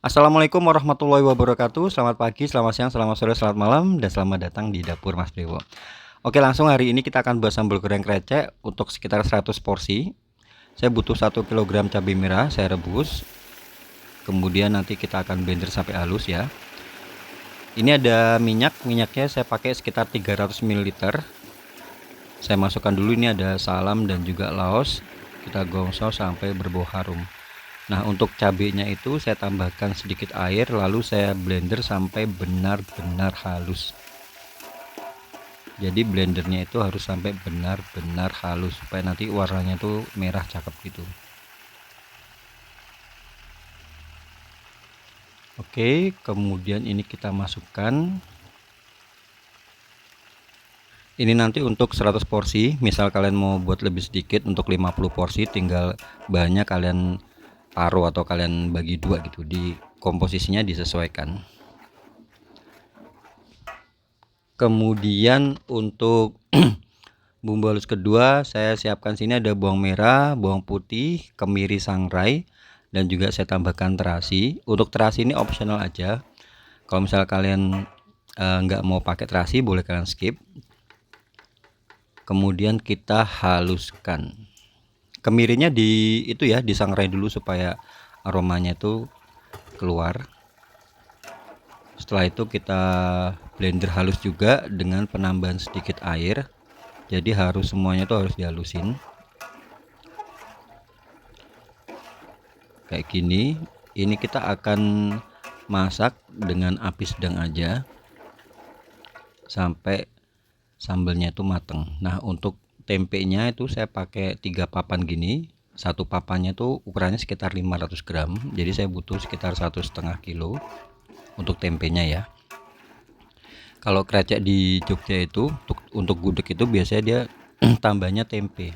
Assalamualaikum warahmatullahi wabarakatuh. Selamat pagi, selamat siang, selamat sore, selamat malam, dan selamat datang di dapur Mas Dewo. Oke, langsung hari ini kita akan buat sambal goreng krecek untuk sekitar 100 porsi. Saya butuh 1 kg cabai merah, saya rebus. Kemudian nanti kita akan blender sampai halus ya. Ini ada minyaknya saya pakai sekitar 300 ml. Saya masukkan dulu, ini ada salam dan juga laos. Kita gosok sampai berbau harum. Nah, untuk cabenya itu saya tambahkan sedikit air, lalu saya blender sampai benar-benar halus. Jadi blendernya itu harus sampai benar-benar halus supaya nanti warnanya tuh merah cakep gitu. Oke, kemudian ini kita masukkan. Ini nanti untuk 100 porsi. Misal kalian mau buat lebih sedikit untuk 50 porsi, tinggal bahannya kalian paruh atau kalian bagi dua gitu. Di komposisinya disesuaikan. Kemudian untuk bumbu halus kedua saya siapkan, sini ada bawang merah, bawang putih, kemiri sangrai, dan juga saya tambahkan terasi. Untuk terasi ini optional aja. Kalau misal kalian nggak mau pakai terasi, boleh kalian skip. Kemudian kita haluskan. Kemirinya disangrai dulu supaya aromanya itu keluar. Setelah itu kita blender halus juga dengan penambahan sedikit air. Jadi harus semuanya tuh harus dihalusin kayak gini. Ini kita akan masak dengan api sedang aja sampai sambalnya itu mateng. Nah, untuk tempenya itu saya pakai 3 papan gini. Satu papannya tuh ukurannya sekitar 500 gram. Jadi saya butuh sekitar 1,5 kilo untuk tempenya ya. Kalau krecek di Jogja itu untuk gudeg itu biasanya dia tambahnya tempe.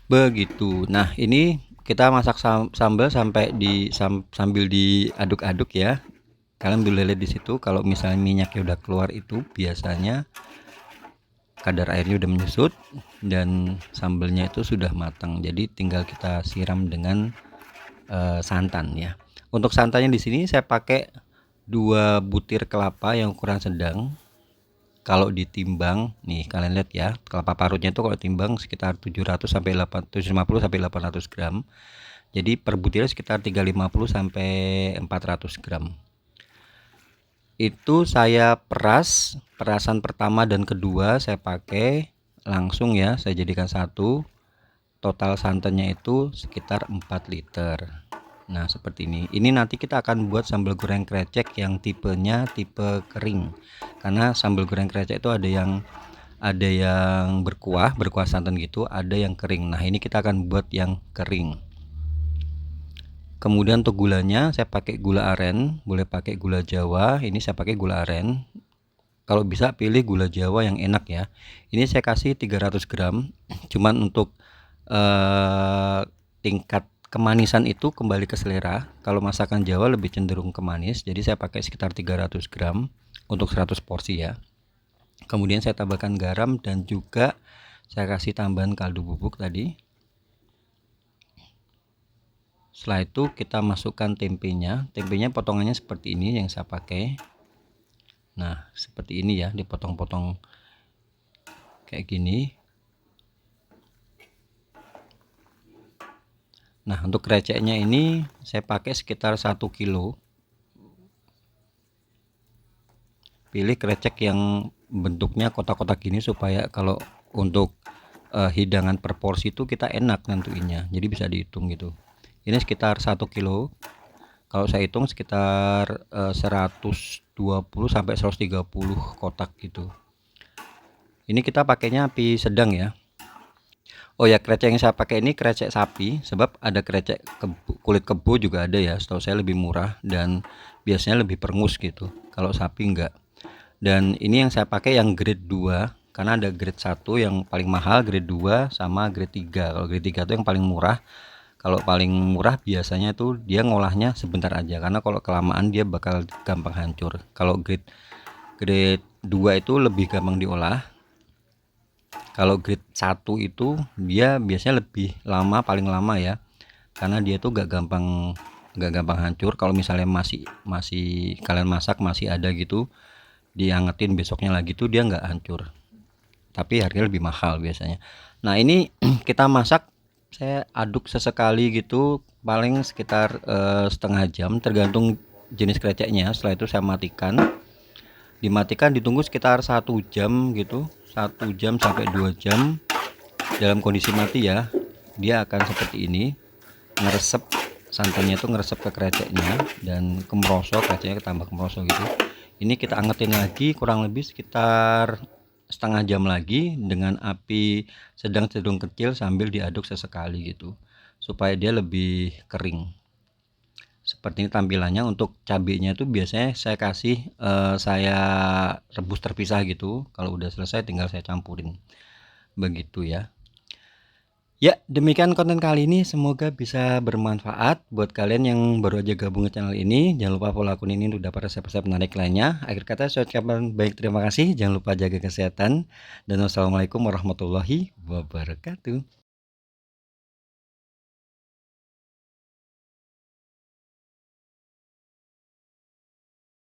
Begitu. Nah, ini kita masak sambal sampai sambil diaduk-aduk ya. Kalian boleh lihat di situ kalau misalnya minyaknya udah keluar itu biasanya kadar airnya udah menyusut dan sambalnya itu sudah matang. Jadi tinggal kita siram dengan santan ya. Untuk santannya di sini saya pakai 2 butir kelapa yang ukuran sedang. Kalau ditimbang nih, kalian lihat ya, kelapa parutnya itu kalau timbang sekitar 700 sampai 750 sampai 800 gram. Jadi per butirnya sekitar 350 sampai 400 gram. Itu saya perasan pertama dan kedua saya pakai langsung ya, saya jadikan satu. Total santannya itu sekitar 4 liter. Nah, seperti ini. Ini nanti kita akan buat sambal goreng krecek yang tipenya tipe kering. Karena sambal goreng krecek itu ada yang berkuah santan gitu, ada yang kering. Nah, ini kita akan buat yang kering. Kemudian untuk gulanya saya pakai gula aren, boleh pakai gula Jawa. Ini saya pakai gula aren. Kalau bisa pilih gula Jawa yang enak ya. Ini saya kasih 300 gram. Cuman untuk tingkat kemanisan itu kembali ke selera. Kalau masakan Jawa lebih cenderung ke manis, jadi saya pakai sekitar 300 gram untuk 100 porsi ya. Kemudian saya tambahkan garam dan juga saya kasih tambahan kaldu bubuk tadi. Setelah itu kita masukkan tempenya. Tempenya potongannya seperti ini yang saya pakai. Nah, seperti ini ya, dipotong-potong kayak gini. Nah, untuk kreceknya ini saya pakai sekitar 1 kilo. Pilih krecek yang bentuknya kotak-kotak gini supaya kalau untuk hidangan per porsi itu kita enak nentuinnya. Jadi bisa dihitung gitu. Ini sekitar 1 kilo. Kalau saya hitung sekitar 120 sampai 130 kotak gitu. Ini kita pakainya api sedang ya. Oh ya, krecek yang saya pakai ini krecek sapi, sebab ada krecek kulit kebo juga ada ya. Setahu saya lebih murah dan biasanya lebih perengus gitu. Kalau sapi enggak. Dan ini yang saya pakai yang grade 2, karena ada grade 1 yang paling mahal, grade 2 sama grade 3. Kalau grade 3 itu yang paling murah. Kalau paling murah biasanya tuh dia ngolahnya sebentar aja, karena kalau kelamaan dia bakal gampang hancur. Kalau grade 2 itu lebih gampang diolah. Kalau grade 1 itu dia biasanya lebih lama, paling lama ya, karena dia tuh gak gampang nggak gampang hancur. Kalau misalnya masih masih kalian masak masih ada gitu, diangetin besoknya lagi tuh dia nggak hancur, tapi harganya lebih mahal biasanya. Nah ini kita masak, saya aduk sesekali gitu paling sekitar setengah jam tergantung jenis kreceknya. Setelah itu saya matikan, dimatikan ditunggu sekitar 1 jam gitu, 1 jam sampai 2 jam dalam kondisi mati ya. Dia akan seperti ini, ngeresep santannya itu ngeresep ke kreceknya dan kemerosot, kreceknya ketambah kemerosot gitu. Ini kita angetin lagi kurang lebih sekitar setengah jam lagi dengan api sedang cenderung kecil sambil diaduk sesekali gitu supaya dia lebih kering. Seperti ini tampilannya. Untuk cabenya itu biasanya saya kasih saya rebus terpisah gitu. Kalau udah selesai tinggal saya campurin begitu ya. Ya, demikian konten kali ini, semoga bisa bermanfaat buat kalian yang baru aja gabung ke channel ini. Jangan lupa follow akun ini untuk dapat resep-resep menarik lainnya. Akhir kata saya ucapkan baik terima kasih, jangan lupa jaga kesehatan, dan wassalamualaikum warahmatullahi wabarakatuh.